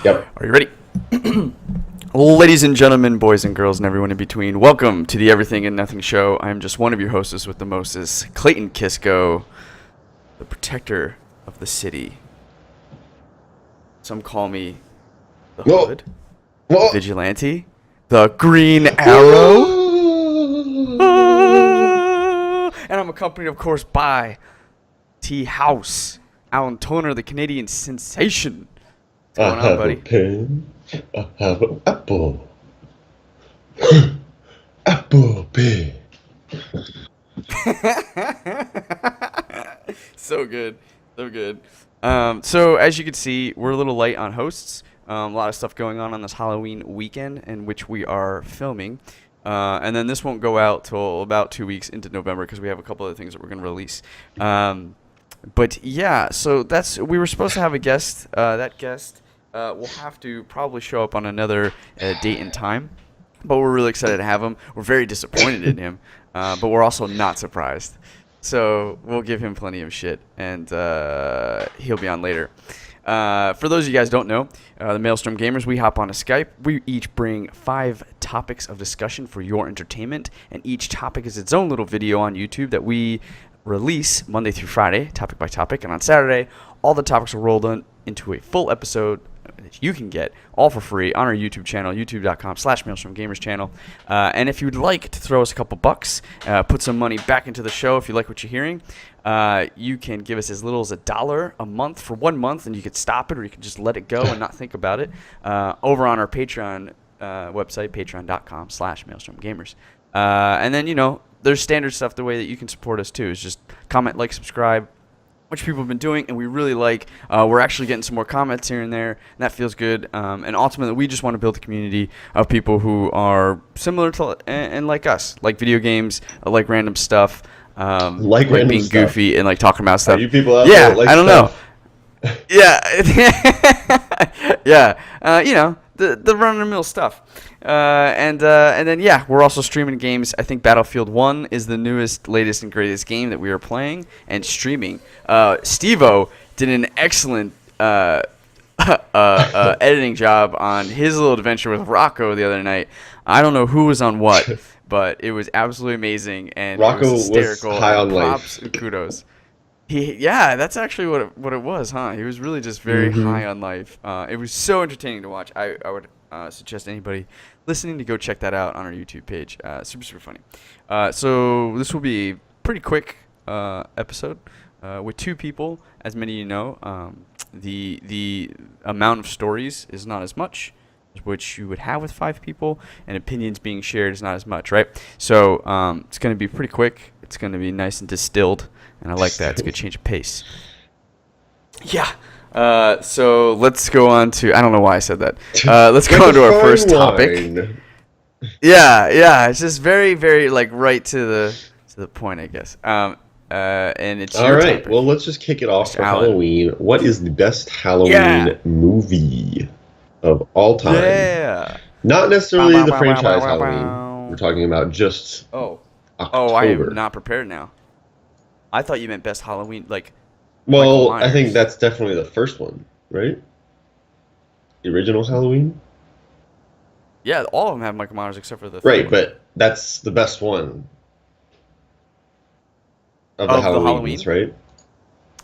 Yep. Are you ready? Ladies and gentlemen, boys and girls, and everyone in between, welcome to the Everything and Nothing Show. I'm just one of your hosts with the mostest, Clayton Kisco, the protector of the city. Some call me the Hood, the Vigilante, the Green Arrow, and I'm accompanied, of course, by T. House, Allan Toner, the Canadian sensation. What's going on, buddy? A pen. I have an apple. Apple pen. So good. So good. So as you can see, we're a little light on hosts. A lot of stuff going on this Halloween weekend in which we are filming. And then this won't go out till about 2 weeks into November because we have a couple other things that we're going to release. But yeah, so we were supposed to have a guest. That guest will have to probably show up on another date and time. But we're really excited to have him. We're very disappointed in him, but we're also not surprised. So we'll give him plenty of shit, and he'll be on later. For those of you guys who don't know, the Maelstrom Gamers, we hop on a Skype. We each bring 5 topics of discussion for your entertainment, and each topic is its own little video on YouTube that we release Monday through Friday, topic by topic. And on Saturday, all the topics are rolled into a full episode that you can get all for free on our YouTube channel, youtube.com/MaelstromGamers channel. And if you'd like to throw us a couple bucks, put some money back into the show if you like what you're hearing, you can give us as little as $1 a month for 1 month, and you could stop it or you can just let it go and not think about it over on our Patreon website, patreon.com/MaelstromGamers. And then, there's standard stuff the way that you can support us too. Is just comment, like, subscribe, which people have been doing, and we really like. We're actually getting some more comments here and there, and that feels good. And ultimately, we just want to build a community of people who are similar to and like us, like video games, like random stuff, like random being stuff. Goofy and like talking about stuff. Are you people out there that like I don't stuff? know. Yeah, the run-of-the-mill stuff. And then, we're also streaming games. I think Battlefield 1 is the newest, latest, and greatest game that we are playing and streaming. Steve-O did an excellent editing job on his little adventure with Rocco the other night. I don't know who was on what, but it was absolutely amazing. And Rocco it was hysterical. Was high on props life. And kudos. That's actually what it was, huh? He was really just very high on life. It was so entertaining to watch. I would suggest anybody listening to go check that out on our YouTube page. Super, super funny. So this will be a pretty quick episode with 2 people. As many of you know, the amount of stories is not as much as which you would have with 5 people, and opinions being shared is not as much, right? So it's going to be pretty quick. It's going to be nice and distilled, and I like that. It's a good change of pace. Yeah. So let's go on to, I don't know why I said that. Let's go on to our first topic. Yeah. It's just very, very right to the point, I guess. And it's all your right. topic. Well, let's just kick it off for Allan. Halloween. What is the best Halloween movie of all time? Yeah. Not necessarily the franchise Halloween. We're talking about just October. I am not prepared now. I thought you meant best Halloween, Well, I think that's definitely the first one, right? The original Halloween? Yeah, all of them have Michael Myers except for the right, one. But that's the best one of the Halloweens, right?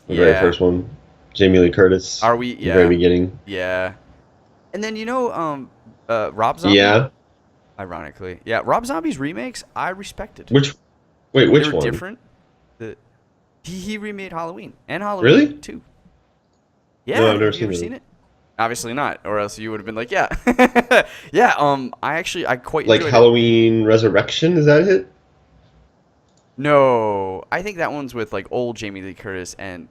The very first one. Jamie Lee Curtis. Are we? The very beginning. Yeah. And then Rob Zombie. Yeah. Ironically, Rob Zombie's remakes I respected. Which they were one? Different. He remade Halloween and Halloween really? too. Yeah, no, I've never have you ever seen it? Obviously not, or else you would have been like, yeah. I quite like enjoyed Halloween Resurrection. Is that it? No, I think that one's with old Jamie Lee Curtis and.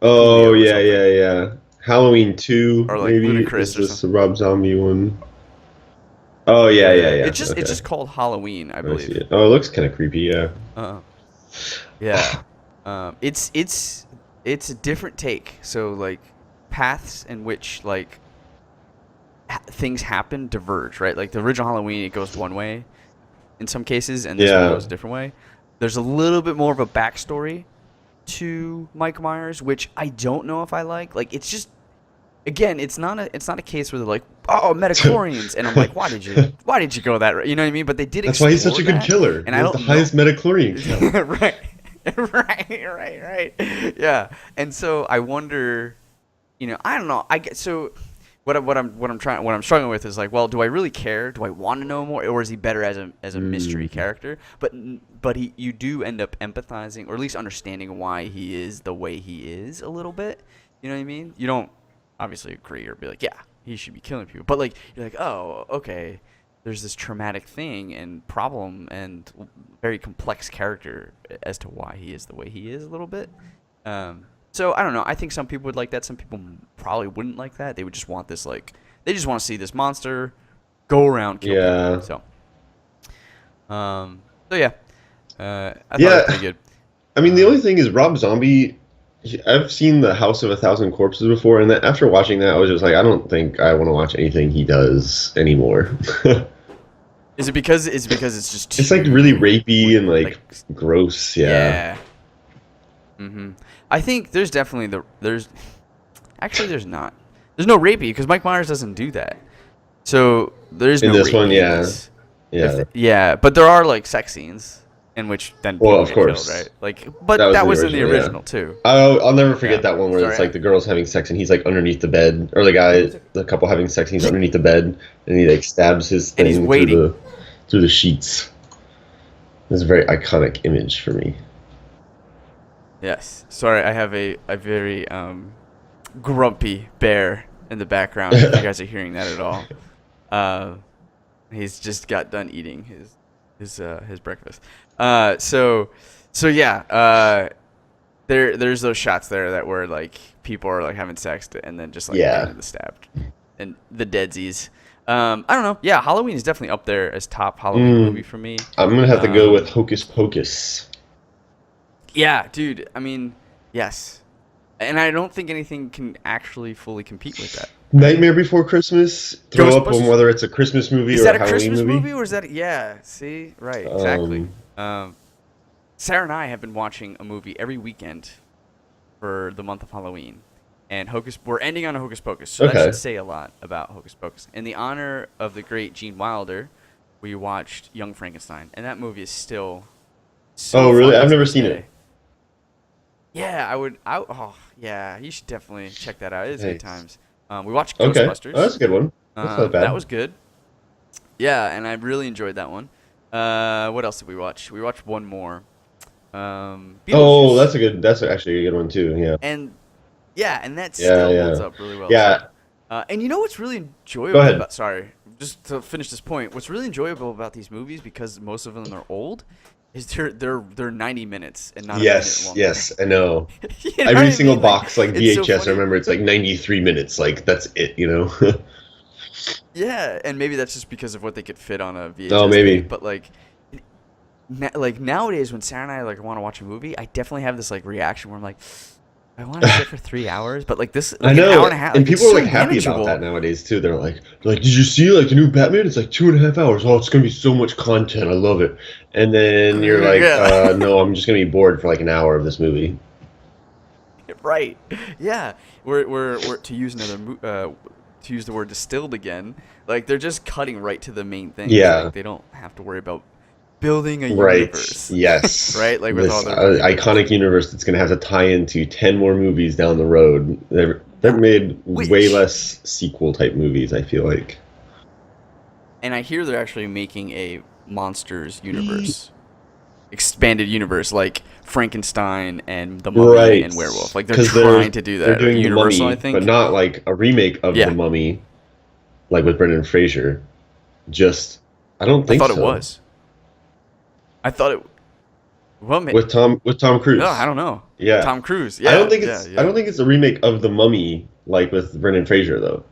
Oh yeah. Halloween 2, or maybe. Ludacris is this the Rob Zombie one? Oh yeah. It's just called Halloween, I believe. See it. Oh, it looks kind of creepy, yeah. Yeah. It's a different take. So paths in which things happen diverge, right? Like the original Halloween, it goes one way in some cases, and this one goes a different way. There's a little bit more of a backstory to Mike Myers, which I don't know if I like. It's just again, it's not a case where they're like, oh, metachlorians, and I'm like, why did you go that route? You know what I mean? But they did. That's why he's such a good that, killer. and He I has don't the highest metachlorian count. right, right. Yeah, and so I wonder, I don't know. I get so. What I'm struggling with is like, well, do I really care? Do I want to know more, or is he better as a mystery character? But you do end up empathizing, or at least understanding why he is the way he is a little bit. You know what I mean? You don't obviously agree or be like, yeah, he should be killing people, but like you're like, oh, okay, there's this traumatic thing and problem and very complex character as to why he is the way he is a little bit. So I don't know. I think some people would like that. Some people probably wouldn't like that. They would just want this they just want to see this monster go around kill people. So yeah. I thought it was pretty good. I mean, the only thing is Rob Zombie. I've seen The House of a Thousand Corpses before, and after watching that, I was just like, I don't think I want to watch anything he does anymore. Is it because it's just it's like really rapey and like gross? Yeah. Mm-hmm. I think there's definitely there's not. There's no rapey because Mike Myers doesn't do that. So there's in no this rapey one, yeah. Yeah, but there are like sex scenes in which then people of get course, killed, right? Like, but that was in the original too. I'll never forget that one where it's like the girl's having sex and he's like underneath the bed, or the couple having sex and he's underneath the bed and he like stabs his thing and he's waiting through the sheets. It's a very iconic image for me. Yes. Sorry, I have a very grumpy bear in the background. If you guys are hearing that at all, he's just got done eating his breakfast. So yeah. There's those shots there that where like people are like having sex and then just like getting the stabbed and the deadsies. I don't know. Yeah, Halloween is definitely up there as top Halloween movie for me. I'm gonna have to go with Hocus Pocus. Yeah, dude. I mean, yes. And I don't think anything can actually fully compete with that. Nightmare Before Christmas. Throw up on whether it's a Christmas movie or a Halloween movie. Is that a Christmas movie or is that... Yeah, see? Right, exactly. Sarah and I have been watching a movie every weekend for the month of Halloween. And we're ending on a Hocus Pocus, so that should say a lot about Hocus Pocus. In the honor of the great Gene Wilder, we watched Young Frankenstein. And that movie is still... So really? I've never seen it. Yeah, yeah, you should definitely check that out. It is good times. We watched Ghostbusters. Oh, that's a good one. That's not bad. That was good. Yeah, and I really enjoyed that one. What else did we watch? We watched one more. That's actually a good one too. Yeah. And that still holds up really well. Yeah. And you know what's really enjoyable about... Sorry, just to finish this point. What's really enjoyable about these movies, because most of them are old, is they're 90 minutes and not a minute longer. Yes, I know. You know Every single box, like VHS, so I remember it's like 93 minutes. Like, that's it, you know? Yeah, and maybe that's just because of what they could fit on a VHS. Oh, maybe. But, like nowadays, when Sarah and I, like, want to watch a movie, I definitely have this, like, reaction where I'm like... I want to sit for 3 hours, but like this, like, I know, an hour and a half, and people are like happy manageable. about that nowadays too. They're like, did you see like the new Batman? It's like 2.5 hours. Oh, it's gonna be so much content. I love it. And then you're like, no, I'm just gonna be bored for like an hour of this movie. Right? Yeah. We're to use to use the word distilled again. Like they're just cutting right to the main thing. Yeah. Like, they don't have to worry about building a universe. Yes. Right? Like with all their iconic universe that's going to have to tie into 10 more movies down the road. They've made way less sequel type movies, I feel like. And I hear they're actually making a monsters universe. Expanded universe like Frankenstein and the Mummy and Werewolf. Like they're trying to do that. They're doing Universal, the Mummy, I think. but not like a remake of the Mummy like with Brendan Fraser. I don't think so. I thought it was. I thought it. Well, with Tom Cruise. No, I don't know. Yeah, Tom Cruise. Yeah, I don't think it's a remake of the Mummy like with Brendan Fraser though.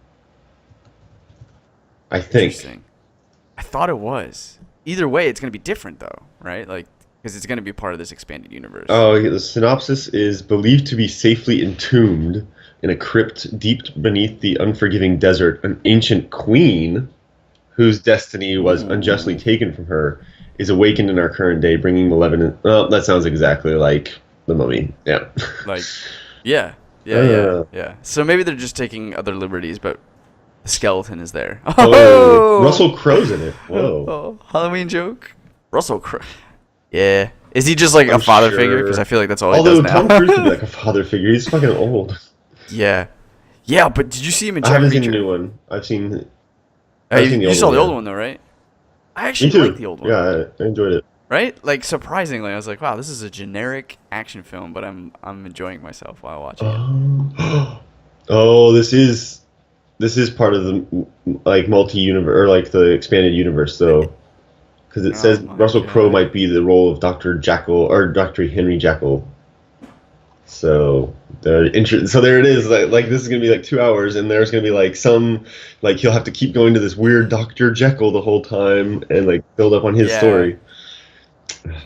I think. Interesting. I thought it was. Either way, it's gonna be different though, right? Like because it's gonna be part of this expanded universe. Oh, the synopsis is believed to be safely entombed in a crypt deep beneath the unforgiving desert. An ancient queen, whose destiny was unjustly taken from her, is awakened in our current day, bringing malevolent... Well, that sounds exactly like the Mummy. Yeah. Like, yeah. Uh, yeah. So maybe they're just taking other liberties, but the skeleton is there. oh, Oh, Russell Crowe's in it. Whoa. oh, Halloween joke. Russell Crowe. Yeah. Is he just like a I'm father figure? Because I sure. feel like that's all he does Although now. Tom Cruise could be like a father figure. He's fucking old. Yeah. Yeah, but did you see him in I Jack haven't seen the Reacher? new one. I've seen the You old saw one, the old yeah. one though, right? I Me actually like too. the old one. Yeah, I enjoyed it. Right? Like surprisingly, I was like, wow, this is a generic action film, but I'm enjoying myself while watching it. Oh, this is part of the like multi-universe or like the expanded universe though, because it Oh says my Russell Crowe god. might be the role of Dr. Jekyll or Dr. Henry Jekyll. So so there it is. Like this is gonna be like 2 hours, and there's gonna be like some like he'll have to keep going to this weird Dr. Jekyll the whole time and like build up on his Yeah. story.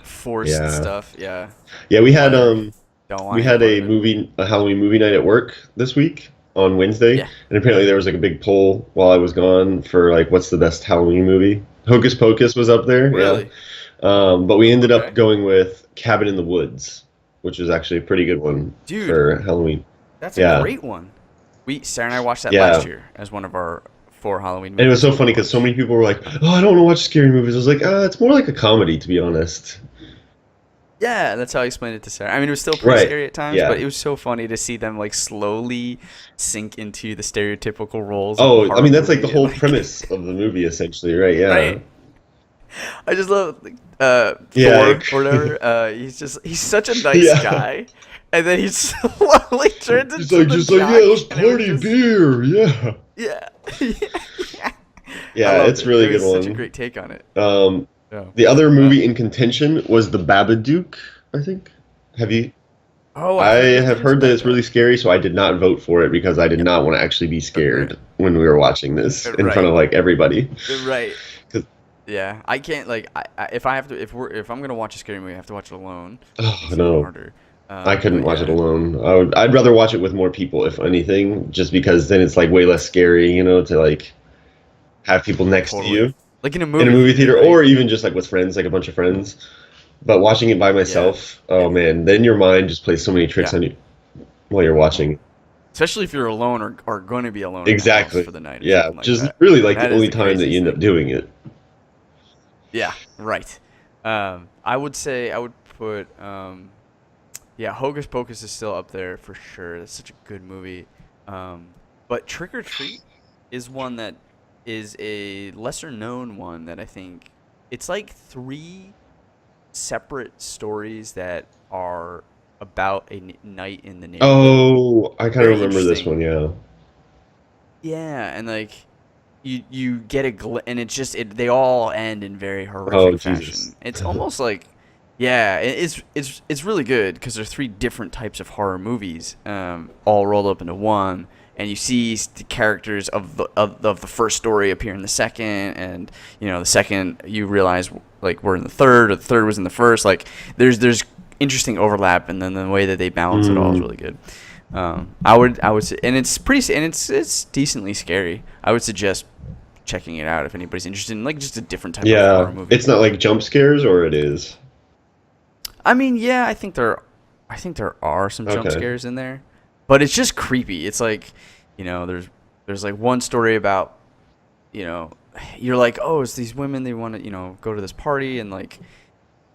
Forced Yeah, stuff. Yeah. yeah. Whatever. Don't We want any had part of it. a Halloween movie night at work this week on Wednesday, Yeah. and apparently there was like a big poll while I was gone for like what's the best Halloween movie. Hocus Pocus was up there, yeah. Really? But we ended up Okay. going with Cabin in the Woods, which was actually a pretty good one Dude, for Halloween. that's a Yeah, great one. Sarah and I watched that last yeah. year as one of our 4 Halloween And it was movies so that we funny because so watched. many people were like, "Oh, I don't want to watch scary movies." I was like, it's more like a comedy, to be honest." Yeah, that's how I explained it to Sarah. I mean, it was still pretty Right. scary at times, but Yeah. it was so funny to see them like slowly sink into the stereotypical roles of a Oh, I horror mean that's like the movie and whole like premise of the movie, essentially, right? Yeah. right. I just love Yeah. Thor or whatever. He's such a nice Yeah. guy, and then he slowly turns into the Just like, yeah, jock, let's and it was party just beer, yeah. yeah, yeah. I Yeah, loved it's a it. really It good was such a one. great take on it. Um, Yeah. the other movie in contention was The Babadook, I think. Have you? Oh, I I've heard good have things heard that about it's really that. scary, so I did not vote for it because I did Yep. not want to actually be Right. scared when we were watching this in front Right. of like everybody. Right. 'Cause- Yeah, I can't like if I have to if I'm gonna watch a scary movie, I have to watch it alone. oh Makes it even no, harder. I couldn't But watch it yeah, alone. I'd rather watch it with more people, if anything, just because then it's like way less scary, to like have people next to totally. you Like in a in a movie movie theater, theater, right? or even just like with friends, like a bunch of friends. But watching it by Yeah, myself, oh man, then your mind just plays so many tricks yeah. on you while you're watching. Especially if you're alone or going to be alone in the house Exactly. for the night or Yeah, something like just that. really like the That is only the time that you craziest end up thing. doing it. Yeah, right. I would say I would put yeah, Hocus Pocus is still up there for sure. That's such a good movie. But Trick or Treat is one that is a lesser known one that I think it's like three separate stories that are about a night in the neighborhood. Oh, I kind of Very remember this interesting. one, yeah. Yeah, and like you get and it's just they all end in very Oh, horrific Jesus. fashion. It's almost like yeah, it's really good because there's three different types of horror movies, all rolled up into one, and you see the characters of the first story appear in the second, and the second you realize like we're in the third, or the third was in the first. Like there's interesting overlap, and then the way that they balance it all is Mm, really good. I would say, and it's decently scary. I would suggest checking it out if anybody's interested in like just a different type of yeah, horror movie. it's not like jump scares, or it is. I mean, yeah, I think there are some jump Okay. scares in there, but it's just creepy. It's like, there's like one story about, you know, you're like, oh, it's these women, they want to, go to this party, and like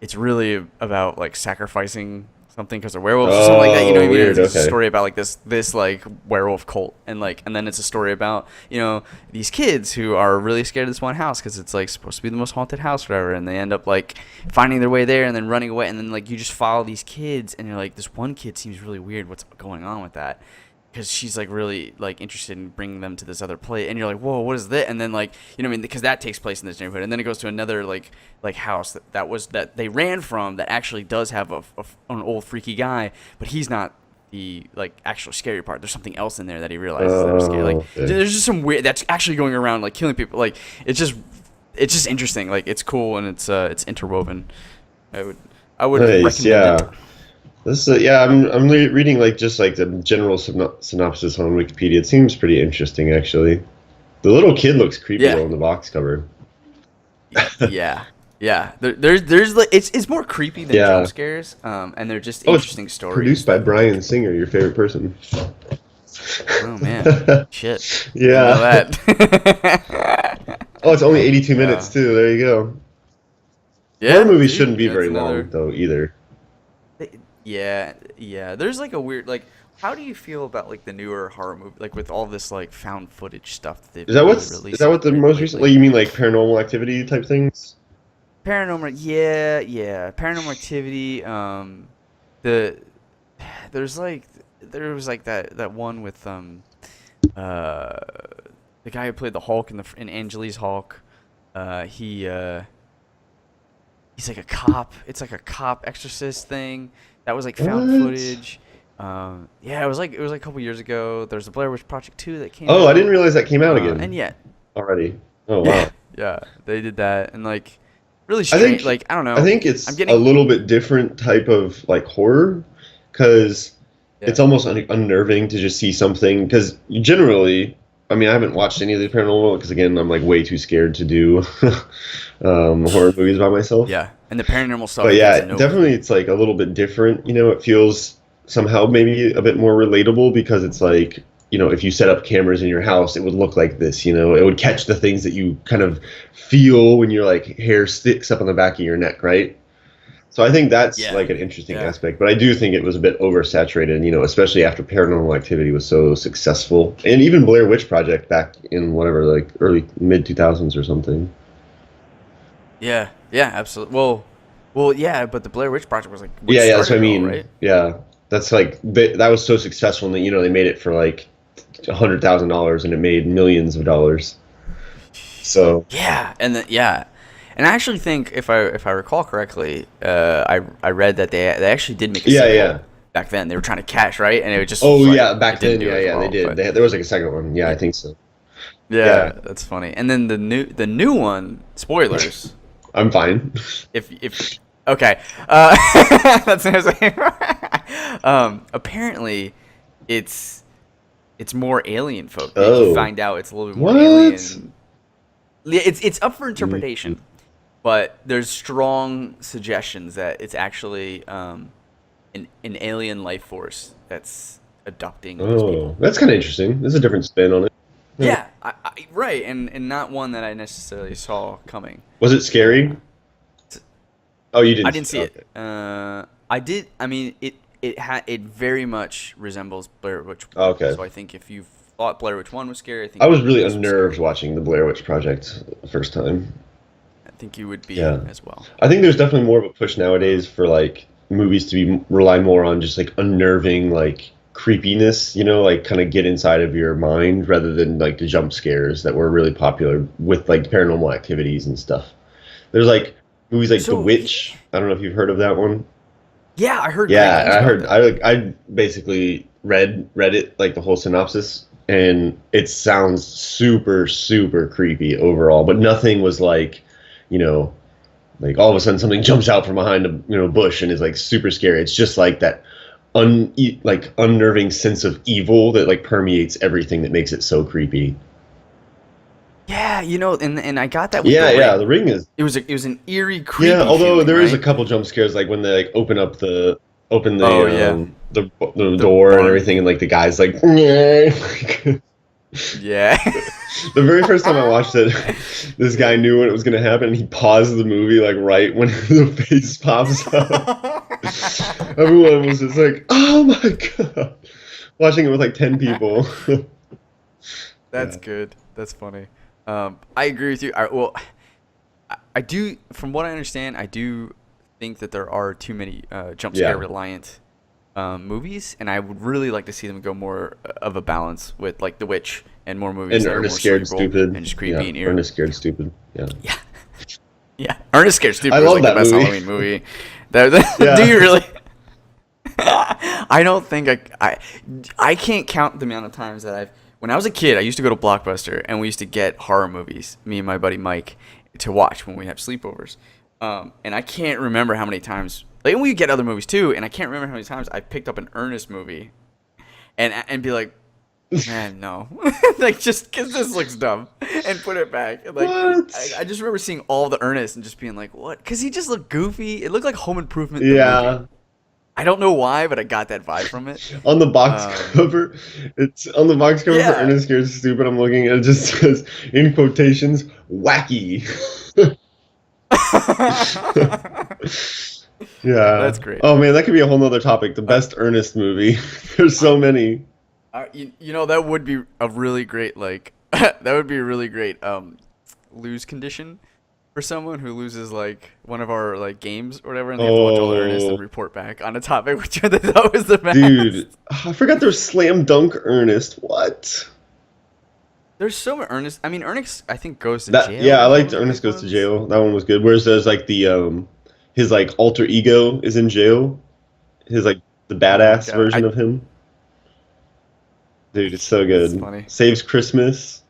it's really about like sacrificing something because they're werewolves or something like that. You know what I Oh, mean? weird. It's a Okay. story about like this like werewolf cult, and then it's a story about these kids who are really scared of this one house because it's like supposed to be the most haunted house, or whatever, and they end up like finding their way there and then running away, and then like you just follow these kids, and you're like, this one kid seems really weird. What's going on with that? Because she's like really like interested in bringing them to this other place, and you're like, whoa, what is that? And then like what I mean, because that takes place in this neighborhood, and then it goes to another like house that they ran from that actually does have an old freaky guy, but he's not the like actual scary part. There's something else in there that he realizes that are scary. Like Oh, okay. there's just some weird that's actually going around like killing people. Like it's just interesting. Like it's cool, and it's interwoven. I would Nice. recommend it. Yeah. Yeah. I'm reading like just like the general synopsis on Wikipedia. It seems pretty interesting, actually. The little kid looks creepy Yeah, though on the box cover. yeah. Yeah, there's like it's more creepy than jump Yeah. scares, and they're just Oh, it's interesting stories produced by that Bryan like. Singer, your favorite person. Oh man, shit, I didn't know Yeah. that. Oh, it's only 82 minutes Yeah, too. There you go. Horror yeah, movies shouldn't dude, be that's very long another. though either. Yeah, yeah. There's like a weird like. How do you feel about like the newer horror movie, like with all this like found footage stuff that they've Is that been that releasing what the most recent? Like lately? you mean like Paranormal Activity type things? Paranormal, yeah, yeah. Paranormal Activity. The there's like there was like that one with uh the guy who played the Hulk in Angelique's Hulk. He he's like a cop. It's like a cop exorcist thing. That was like found What? footage. Yeah, it was like a couple years ago. There's the Blair Witch Project 2 that came Oh, I didn't out. realize that came out And again yeah, already. Oh yeah, wow. yeah, they did that and like really I strange. think Like I don't I know. think I'm it's a getting little bit different type of like horror because yeah, it's almost unnerving to just see something because generally, I mean, I haven't watched any of the paranormal because again, I'm like way too scared to do horror movies by myself. yeah. And the paranormal But stuff gets yeah, nowhere definitely near. it's like a little bit different. It feels somehow maybe a bit more relatable because it's like, if you set up cameras in your house, it would look like this, it would catch the things that you kind of feel when your like hair sticks up on the back of your neck, right? So I think that's Yeah, like an interesting yeah. aspect, but I do think it was a bit oversaturated, especially after Paranormal Activity was so successful. And even Blair Witch Project back in whatever, like early mid 2000s or something. Yeah, yeah, absolutely. Well, yeah, but the Blair Witch Project was like what Yeah, yeah, that's what started I it all, mean. right? Yeah. That's like that was so successful and that they made it for like $100,000 and it made millions of dollars. So, Yeah, and yeah, and I actually think if I recall correctly, I read that they actually did make a yeah, yeah. sequel back then. They were trying to cash right, and it just was Oh like yeah, back it didn't then, do yeah, as yeah, they well. did. But There was like a second one. Yeah, I yeah, think so. yeah, Yeah. that's funny. And then the new one, spoilers. I'm fine. If okay, that's what I was saying. Apparently, it's it's more alien folk. You Oh. find out it's a little bit more What? alien. Yeah, it's up for Mm. interpretation, but there's strong suggestions that it's actually an alien life force that's abducting these Oh, people. that's kind of interesting. There's a different spin on it. Yeah. Yeah, right, and not one that I necessarily saw coming. Was it scary? Uh, t- Oh, you I didn't. didn't see it. Okay. I did. I mean, it very much resembles Blair Witch One. Okay. So I think if you thought Blair Witch One was scary, I I think was really this was unnerved scary. watching the Blair Witch Project the first time. I think you would be Yeah. as well. I think there's definitely more of a push nowadays Um, for like movies to rely more on just like unnerving like creepiness, like kind of get inside of your mind rather than like the jump scares that were really popular with like paranormal activities and stuff. There's like movies like The so Witch. I don't know if you've heard of that one. yeah, I heard great things Yeah, I about heard. that. I basically read it like the whole synopsis, and it sounds super super creepy overall. But nothing was like, you know, like all of a sudden something jumps out from behind a bush and is like super scary. It's just like that like unnerving sense of evil that like permeates everything that makes it so creepy. Yeah, and I got that with The Yeah, yeah. The Ring. Ring is It was an eerie, Yeah, creepy although feeling, there is a right? couple jump scares, like when they like open Oh yeah, the the door and barn. everything, and like the guy's like, the Yeah. very first time I watched it, this guy knew when it was gonna happen, and he paused the movie like right when the face pops up. Everyone was just like, "Oh my God!" Watching it with like 10 people. That's Yeah. good. That's funny. I agree with you. I do, from what I understand, I do think that there are too many jump scare Yeah. reliant movies, and I would really like to see them go more of a balance with like The Witch and more movies And that are Ernest more Scared cerebral Stupid. and just Yeah, creepy and eerie. Ernest Scared Stupid. Yeah. Yeah, yeah. Ernest Scared I Stupid was love like the that best movie. Halloween movie. Do Yeah. you really? I don't think I can't count the amount of times that when I was a kid, I used to go to Blockbuster and we used to get horror movies, me and my buddy Mike, to watch when we have sleepovers. And I can't remember how many times, like, and we get other movies too, and I can't remember how many times I picked up an Ernest movie and be like, Man, no. Like, just because this looks dumb, and put it back. And, like, What? I just remember seeing all the Ernest and just being like, what? Because he just looked goofy. It looked like Home Improvement. The Yeah. movie. I don't know why, but I got that vibe from it. On the box cover, it's on the box cover for Yeah. Ernest Scared Stupid. I'm looking and it just says in quotations, wacky. Yeah. That's great. Oh man, that could be a whole nother topic. The best Ernest movie. There's so many. You know, that would be a really great, like, that would be a really great lose condition for someone who loses, like, one of our, like, games or whatever, and they have to watch all the Ernest and report back on a topic which they thought was the best. Dude, I forgot there's Slam Dunk Ernest. What? There's so many Ernest. I mean, Ernest, I think, goes to That jail. yeah, I liked Ernest Goes to Jail. That one was good. Whereas there's like the his like alter ego is in jail. His like the badass version of him. Dude, it's so good. It's funny. Saves Christmas.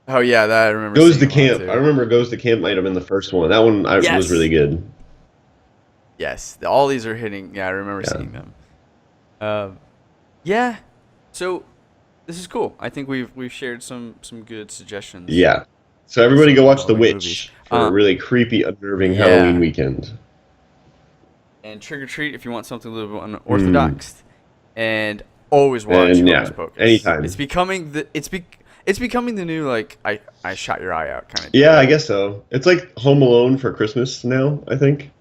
Oh yeah, that I remember. Goes to seeing one, Camp. too. I remember Goes to Camp might have been the first one. That one was Yes. really good. Yes, all these are hitting. Yeah, I remember seeing them. Yeah. So this is cool. I think we've shared some good suggestions. Yeah. So everybody go watch The Halloween Witch movies. for a really creepy, unnerving Yeah. Halloween weekend. And Trick or Treat if you want something a little bit unorthodox. And always watch And, Hocus yeah, Pocus. anytime. It's becoming the new, like, I shot your eye out kind of. Yeah, I guess so. It's like Home Alone for Christmas now, I think.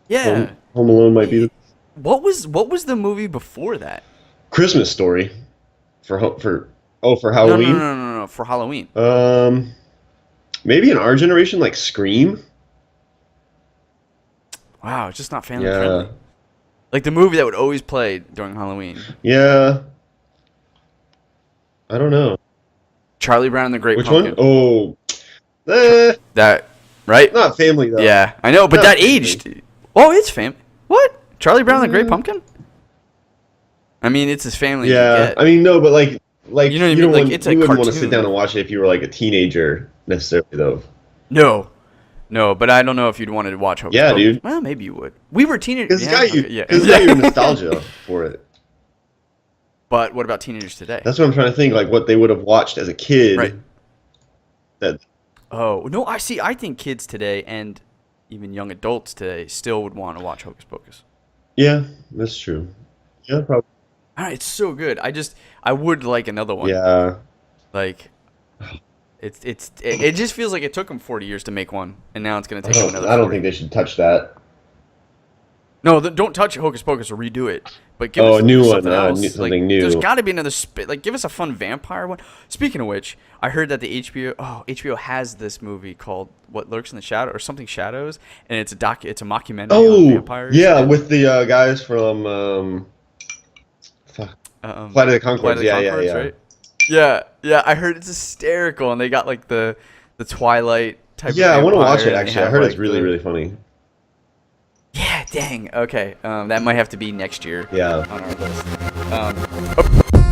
Yeah. Home Alone might be the What was the movie before that? Christmas Story for No, Halloween. no, for Halloween. Maybe in our generation, like Scream. Wow, it's just not family Yeah, friendly. Like the movie that would always play during Halloween. yeah. I don't know Charlie Brown and the Great which Pumpkin. one. Oh, That, right? not family though. Yeah, I know, but Not that family. aged. Oh, it's fam. What? Charlie Brown and the Great Pumpkin? I mean, it's as family as you Yeah, get. I mean no, but like You know what I mean? don't Like, want, it's a you wouldn't want to cartoon. sit down and watch it if you were like a teenager necessarily though. No, but I don't know if you'd want to watch Hocus Yeah, Pocus. dude. Well, maybe you would. We were teenagers. It's Yeah, got you. okay, yeah. It's got your nostalgia for it. But what about teenagers today? That's what I'm trying to think. Like what they would have watched as a kid. Right. That Oh no, I see. I think kids today and even young adults today still would want to watch Hocus Pocus. yeah, that's true. Yeah, probably. It's so good. I would like another one. Yeah. Like, it just feels like it took them 40 years to make one, and now it's gonna take them another. I don't 40. think they should touch that. No, don't touch Hocus Pocus or redo it. But give Oh, us a new one, something else. something new. There's got to be another like give us a fun vampire one. Speaking of which, I heard that the HBO has this movie called What Lurks in the Shadow or something Shadows, and it's a mockumentary on vampires. Yeah, with the guys from Flight of the Conchords. Flight of the Conchords, right? Yeah. I heard it's hysterical, and they got like the Twilight type. Yeah, of I want to watch vampire, it and they actually. I have, heard it's like, really really funny. Yeah, dang. Okay, that might have to be next year. Yeah. On our list.